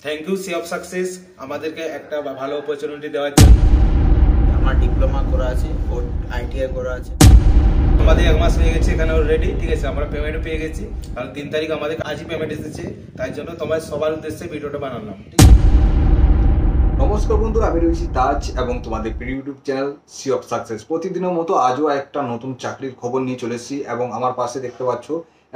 Thank you Sea of Success আমাদেরকে একটা ভালো অপরচুনিটি দেওয়ার জন্য। আমার ডিপ্লোমা করা আছে, আইটিআই করা আছে। আমাদের 1 মাস হয়ে গেছে এখানে অলরেডি, ঠিক আছে। আমরা পেমেন্টও পেয়ে গেছি, কারণ 3 তারিখ আমাদের আজই পেমেন্ট এসেছে। তাই জন্য তোমার সবার উদ্দেশ্যে ভিডিওটা বানালাম। নমস্কার বন্ধুরা, আমি রয়েছি তাজ এবং তোমাদের প্রিয় YouTube channel Sea of Success. প্রতিদিনের মতো আজও একটা নতুন চাকরির খবর নিয়ে চলে এসেছি এবং আমার পাশে দেখতে পাচ্ছ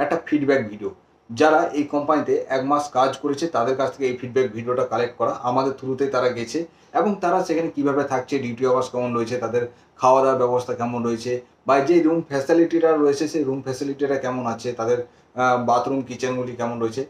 একটা ফিডব্যাক ভিডিও। যারা এই কোম্পানিতে 1 মাস কাজ করেছে তাদের কাছ থেকে এই ফিডব্যাক ভিডিওটা কালেক্ট করা। আমাদের থ্রুতেই তারা গেছে এবং তারা সেখানে কিভাবে থাকছে, ডিউটি আওয়ার্স কেমন রয়েছে, তাদের খাওয়া দাওয়ার ব্যবস্থা কেমন রয়েছে, বা যে রুম ফ্যাসিলিটিটা রয়েছে সেই রুম ফ্যাসিলিটিটা কেমন আছে, তাদের বাথরুম কিচেনগুলি কেমন রয়েছে,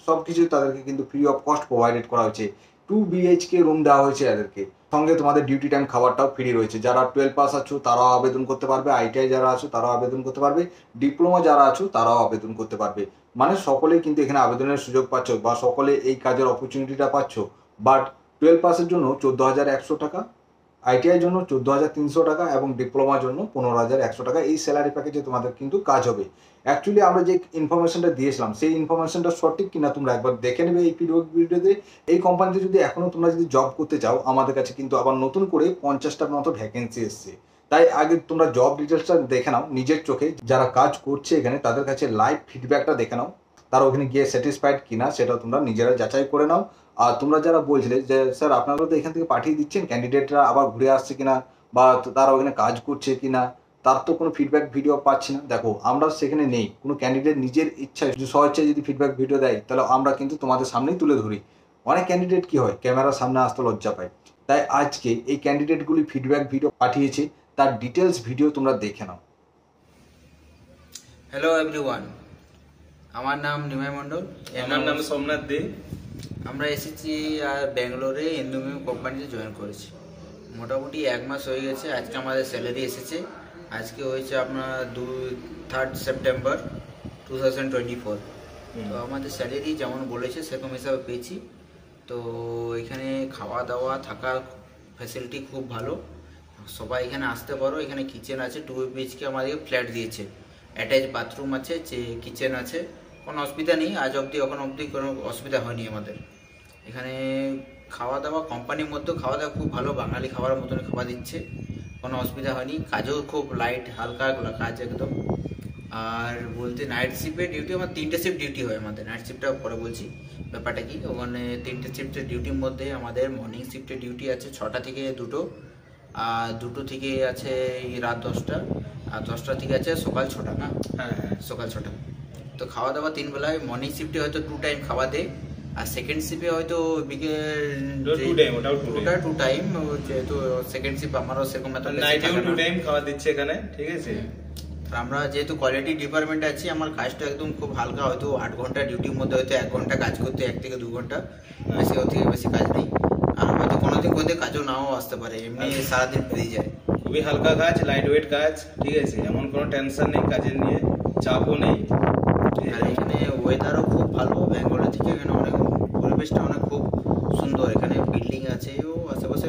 সব কিছু তাদেরকে কিন্তু ফ্রি অফ কস্ট প্রোভাইডেড করা হয়েছে। 2 BHK রুম দেওয়া হয়েছে এদেরকে, সঙ্গে তোমাদের ডিউটি টাইম খাবারটাও ফ্রি রয়েছে। যারা 12 পাস আছো তারাও আবেদন করতে পারবে, আইটিআই যারা আছো তারাও আবেদন করতে পারবে, ডিপ্লোমা যারা আছো তারাও আবেদন করতে পারবে। মানে সকলেই কিন্তু এখানে আবেদনের সুযোগ পাচ্ছ বা সকলে এই কাজের অপরচুনিটিটা পাচ্ছ। বাট 12 পাসের জন্য 14,100 টাকা, আইটিআই জন্য 14,300 টাকা এবং ডিপ্লোমার জন্য 15,100 টাকা। এই স্যালারি প্যাকেজে তোমাদের কিন্তু কাজ হবে। অ্যাকচুয়ালি আমরা যে ইনফরমেশনটা দিয়েছিলাম সেই ইনফরমেশনটা সঠিক কিনা তোমরা একবার দেখে নেবে এই ভিডিওতে। এই কোম্পানিতে যদি এখনও তোমরা যদি জব করতে চাও, আমাদের কাছে কিন্তু আবার নতুন করে 50টার মতো ভ্যাকেন্সি এসছে। তাই আগে তোমরা জব ডিটেলসটা দেখে নাও নিজের চোখে, যারা কাজ করছে এখানে তাদের কাছে লাইভ ফিডব্যাকটা দেখে নাও, তারা ওখানে গিয়ে স্যাটিসফাইড কিনা সেটা তোমরা নিজেরা যাচাই করে নাও। আর তোমরা যারা বলছিলে যে স্যার আপনারা তো এখান থেকে পাঠিয়ে দিচ্ছেন, ক্যান্ডিডেটরা আবার ঘুরে আসছে কিনা বা তারা ওখানে কাজ করছে কিনা, তার তো কোনো ফিডব্যাক ভিডিও পাচ্ছি না। দেখো, আমরা সেখানে নেই, কোনো ক্যান্ডিডেট নিজের ইচ্ছায় স্বইচ্ছায় যদি ফিডব্যাক ভিডিও দেয় তাহলে আমরা কিন্তু তোমাদের সামনেই তুলে ধরি। অনেক ক্যান্ডিডেট কি হয়, ক্যামেরার সামনে আসতে লজ্জা পায়। তাই আজকে এই ক্যান্ডিডেটগুলি ফিডব্যাক ভিডিও পাঠিয়েছে, তার ডিটেলস ভিডিও তোমরা দেখে নাও। হ্যালো এভরিওয়ান, আমার নাম নিমাই মণ্ডল। আমার নাম সোমনাথ দে। আমরা এসেছি আর ব্যাঙ্গালোরে ইন্দুমিম কোম্পানিতে জয়েন করেছি। মোটামুটি 1 মাস হয়ে গেছে। আজকে আমাদের স্যালারি এসেছে। আজকে হয়েছে আপনার 3rd সেপ্টেম্বর 2024। তো আমাদের স্যালারি যেমন বলেছে সেরকম হিসাবে পেয়েছি। তো এখানে খাওয়া দাওয়া থাকার ফ্যাসিলিটি খুব ভালো, সবাই এখানে আসতে পারো। এখানে কিচেন আছে, 2 BHK আমাদেরকে ফ্ল্যাট দিয়েছে, অ্যাটাচ বাথরুম আছে, যে কিচেন আছে, কোনো অসুবিধা নেই। আজ অবধি এখন অবধি কোনো অসুবিধা হয়নি আমাদের। এখানে খাওয়া দাওয়া কোম্পানির মধ্যে খাওয়া দাওয়া খুব ভালো, বাঙালি খাবারের মতন খাবার দিচ্ছে, কোনো অসুবিধা হয়নি। কাজও খুব লাইট হালকা কাজ একদম। আর বলতে নাইট শিফটে ডিউটি, আমার 3টে শিফট ডিউটি হয় আমাদের। নাইট শিফটটা পরে বলছি ব্যাপারটা কি। ওখানে 3টে শিফটের ডিউটির মধ্যে আমাদের মর্নিং শিফটের ডিউটি আছে 6টা থেকে 2টো, আর 2টো থেকে আছে রাত 10টা, আর 10টা থেকে আছে সকাল 6টা। না, সকাল 6টা। তো খাওয়া দাওয়া 3 বেলায়। মর্নিং শিফটে হয়তো 2 টাইম খাওয়া দেয়, আর সেকেন্ড শিফটে হয়তো বিকেল 2 টাইম, যেহেতু সেকেন্ড শিফট আমারও সেরকম নাইটেও 2 টাইম খাওয়া দিচ্ছে এখানে, ঠিক আছে। আমরা যেহেতু কোয়ালিটি ডিপার্টমেন্টে আছি, আমার কাজটা একদম খুব হালকা। হয়তো 8 ঘন্টা ডিউটির মধ্যে হয়তো 1 ঘন্টা কাজ করতে, 1 থেকে 2 ঘন্টা, বেশি থেকে বেশি কাজ নেই। আর হয়তো কোনোদিন কাজও নাও আসতে পারে, এমনি সারাদিন ফ্রি যায়। খুবই হালকা কাজ, লাইট ওয়েট কাজ, ঠিক আছে। এমন কোনো টেনশন নেই কাজের নিয়ে, চাপও নেই। আর এখানে ওয়েদারও খুব ভালো ব্যাঙ্গালোর থেকে। এখানে অনেক পরিবেশটা অনেক খুব সুন্দর। এখানে বিল্ডিং আছে, ও আশেপাশে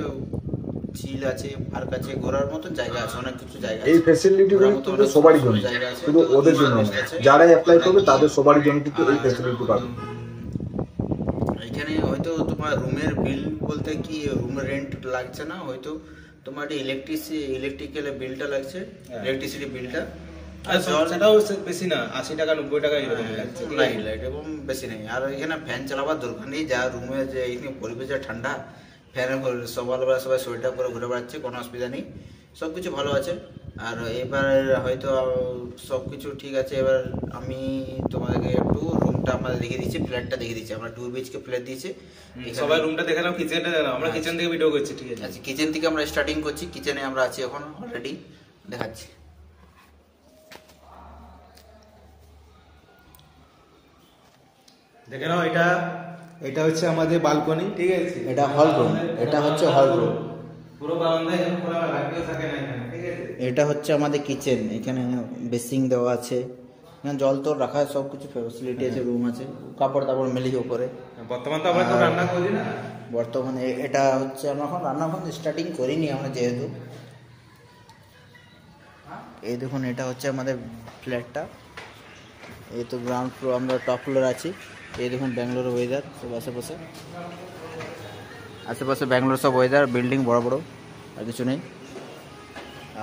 ঝিল আছে, পার্ক আছে, ঘোরার মতন জায়গা আছে, অনেক কিছু জায়গা আছে। এই ফ্যাসিলিটিগুলো কিন্তু সবারই জন্য, শুধু ওদের জন্য না, যারা অ্যাপ্লাই করবে তাদের সবারই জন্য কিন্তু এই ফ্যাসিলিটি পাবে। এখানে হয়তো তোমার রুমের বিল বলতে কি, রুমের রেন্ট লাগছে না, হয়তো তোমার ইলেকট্রিক্যাল বিলটা লাগছে, ইলেকট্রিসিটি বিলটা। সেটাও বেশি না, 80 টাকা 90 টাকা এরকম লাগছে, লাইট এবং বেশি নেই। আর এখানে ফ্যান চালাবার দরকার নেই। যা রুমে যে এখানে পরিবেশ ঠান্ডা, ফ্যানের সকালবেলা সবাই সোয়েটার করে ঘুরে বেড়াচ্ছে, কোনো অসুবিধা নেই, সব কিছু ভালো আছে। আর এবার হয়তো সব কিছু ঠিক আছে। এবার আমি তোমাদেরকে একটু রুমটা আমাদের দেখিয়ে দিচ্ছি, ফ্ল্যাটটা দেখিয়ে দিচ্ছি। আমরা 2 BHK ফ্ল্যাট দিয়েছি, সবাই রুমটা দেখে নাও, কিচেনটা দেখে নাও। আমরা কিচেন থেকে ভিডিও করছি, ঠিক আছে। আচ্ছা, কিচেন থেকে আমরা স্টার্টিং করছি। কিচেনে আমরা আছি এখন অলরেডি, দেখাচ্ছি। দেখে নাও, এটা হচ্ছে আমাদের বালকনি, ঠিক আছে। এটা হল রুম, এটা হচ্ছে হল রুম। পুরো বারান্দায় এখন খোলা রাখতেও থাকে না এখানে, ঠিক আছে। এটা হচ্ছে আমাদের কিচেন। এখানে বেসিং দেওয়া আছে, এখানে জল তো রাখার সব কিছু ফ্যাসিলিটি আছে, রুম আছে, কাপড় তাপড় মেলি উপরে। বর্তমান তো আমরা তো রান্না করি না, বর্তমানে এটা হচ্ছে আমরা এখন রান্না এখন স্টার্টিং করিনি আমরা, যেহেতু এই দেখুন এটা হচ্ছে আমাদের ফ্ল্যাটটা। এই তো গ্রাউন্ড ফ্লোর, আমরা টপ ফ্লোর আছি। এই দেখুন ব্যাঙ্গালোর ওয়েদার সব আশেপাশে ব্যাঙ্গালোর সব ওয়েদার, বিল্ডিং বড় বড়, আর কিছু নেই।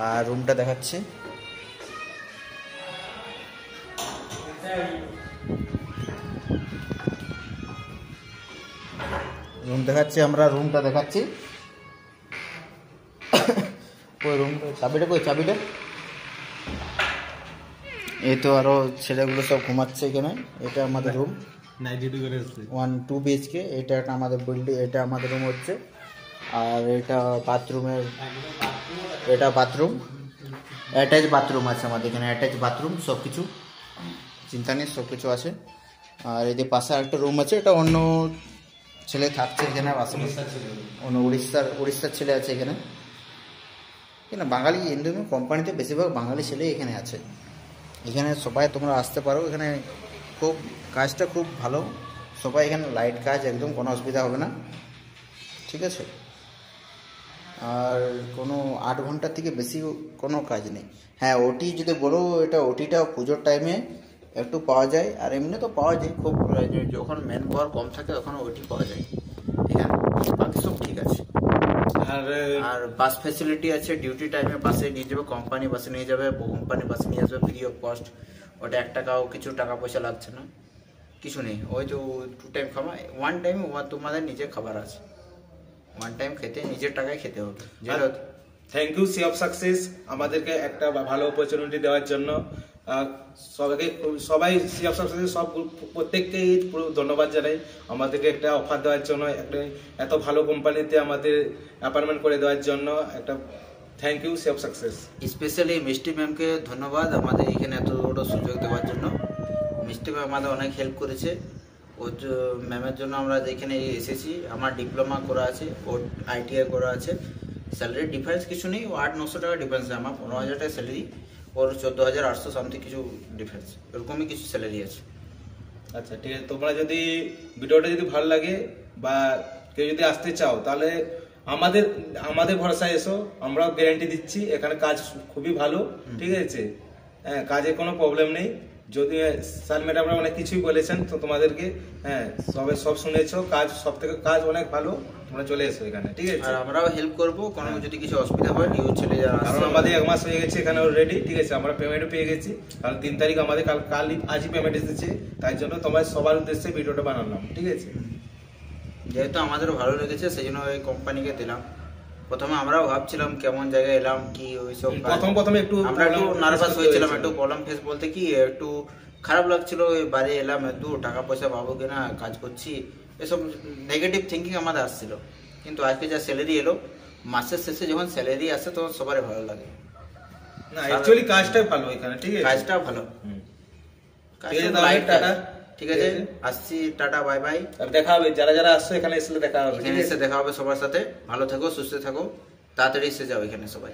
আর রুমটা দেখাচ্ছি, রুমটা দেখাচ্ছি। কই রুমটা, চাবিটা এই তো, আরো ছেলেগুলো সব ঘুমাচ্ছে এখানে। এটা আমাদের রুম, 1-2 BHK। এটা একটা আমাদের বিল্ডিং, এটা আমাদের রুম হচ্ছে। আর এটা বাথরুম, অ্যাটাচ বাথরুম আছে আমাদের এখানে, অ্যাটাচ বাথরুম, সব কিছু চিন্তা নেই, সব কিছু আছে। আর এই যে পাশে একটা রুম আছে, এটা অন্য ছেলে থাকছে এখানে, আশেপাশে অন্য উড়িষ্যার ছেলে আছে এখানে। বাঙালি এন্ডোমি কোম্পানিতে বেশিরভাগ বাঙালি ছেলে এখানে আছে। এখানে সবাই তোমরা আসতে পারো, এখানে কাজটা খুব ভালো। সবাই এখানে লাইট কাজ, একদম কোনো অসুবিধা হবে না, ঠিক আছে। আর কোনো 8 ঘন্টার থেকে বেশি কোনো কাজ নেই। হ্যাঁ, ওটি যদি বলো, এটা ওটিটা পুজোর টাইমে একটু পাওয়া যায়, আর এমনি তো পাওয়া যায় খুব, যখন ম্যান পাওয়ার কম থাকে তখন ওটি পাওয়া যায় এখানে, বাকি সব ঠিক আছে। আর বাস ফ্যাসিলিটি আছে, ডিউটি টাইমে বাসে নিয়ে যাবে, কোম্পানি বাসে নিয়ে যাবে, কোম্পানি বাসে নিয়ে আসবে ফ্রি অফ কস্ট। ওটা 1 টাকাও কিছু টাকা পয়সা লাগছে না, কিছু নেই। ওই তো 2 টাইম খাওয়া, 1 টাইম তোমাদের নিজের খাবার আছে, 1 টাইম খেতে নিজের টাকায় খেতে হবে। Thank you Sea of Success আমাদেরকে একটা ভালো অপরচুনিটি দেওয়ার জন্য। সবাই সি অফ সাকসেস সব প্রত্যেককেই পুরো ধন্যবাদ জানাই আমাদেরকে একটা অফার দেওয়ার জন্য, একটা এত ভালো কোম্পানিতে আমাদের অ্যাপয়েন্টমেন্ট করে দেওয়ার জন্য। একটা thank you Sea of Success. Specially মিষ্টি ম্যামকে ধন্যবাদ আমাদের এখানে এত বড় সুযোগ দেওয়ার জন্য। মিষ্টি ম্যাম আমাদের অনেক হেল্প করেছে, ওর ম্যামের জন্য আমরা এখানে এসেছি। আমার ডিপ্লোমা করা আছে, ওর ITI করা আছে। স্যালারি ডিফারেন্স কিছু নেই, 800-900 টাকা ডিফারেন্স। আমার 15,000 টাকা স্যালারি, ওর 14,800 সামথিং কিছু ডিফারেন্স, এরকমই কিছু স্যালারি আছে। আচ্ছা, ঠিক আছে। তোমরা যদি ভিডিওটা যদি ভালো লাগে বা কেউ যদি আসতে চাও, তাহলে আমাদের ভরসায় এসো, আমরাও গ্যারান্টি দিচ্ছি এখানে কাজ খুবই ভালো, ঠিক আছে। হ্যাঁ, কাজে কোনো প্রবলেম নেই। যদি স্যার ম্যাডামরা অনেক কিছুই বলেছেন তো তোমাদেরকে, হ্যাঁ সব শুনেছো, কাজ অনেক ভালো। তোমরা চলে এসো এখানে, ঠিক আছে। আর আমরাও হেল্প করবো, কোনো যদি কিছু অসুবিধা হয় নিউ ছেলে যারা, কারণ আমাদের 1 মাস হয়ে গেছে এখানে অলরেডি, ঠিক আছে। আমরা পেমেন্টও পেয়ে গেছি, কারণ 3 তারিখ আমাদের আজই পেমেন্ট এসেছে। তাই জন্য তোমার সবার উদ্দেশ্যে ভিডিওটা বানালাম, ঠিক আছে। যেহেতু আমাদেরও ভালো লেগেছে সেই জন্য ওই কোম্পানিকে দিলাম। প্রথমে আমরাও ভাবছিলাম কেমন জায়গায় এলাম, কি ওইসব প্রথমে একটু নার্ভাস হয়েছিলাম, একটু প্রবলেম ফেস বলতে কি একটু খারাপ লাগছিল। বাড়ি এলাম, একটু টাকা পয়সা পাবো কিনা, কাজ করছি, এসব নেগেটিভ থিঙ্কিং আমাদের আসছিল। কিন্তু আজকে যা স্যালারি এলো, মাসের শেষে যখন স্যালারি আসে তখন সবারই ভালো লাগে। না, অ্যাকচুয়ালি কাজটাই ভালো এখানে, ঠিক আছে। কাজটা ভালো, ঠিক আছে। আসছি, টাটা, বাই বাই। দেখা হবে, যারা আসছে এখানে এসে দেখা হবে, এখানে এসে দেখা হবে সবার সাথে। ভালো থাকো, সুস্থ থাকো, তাড়াতাড়ি এসে যাও এখানে সবাই।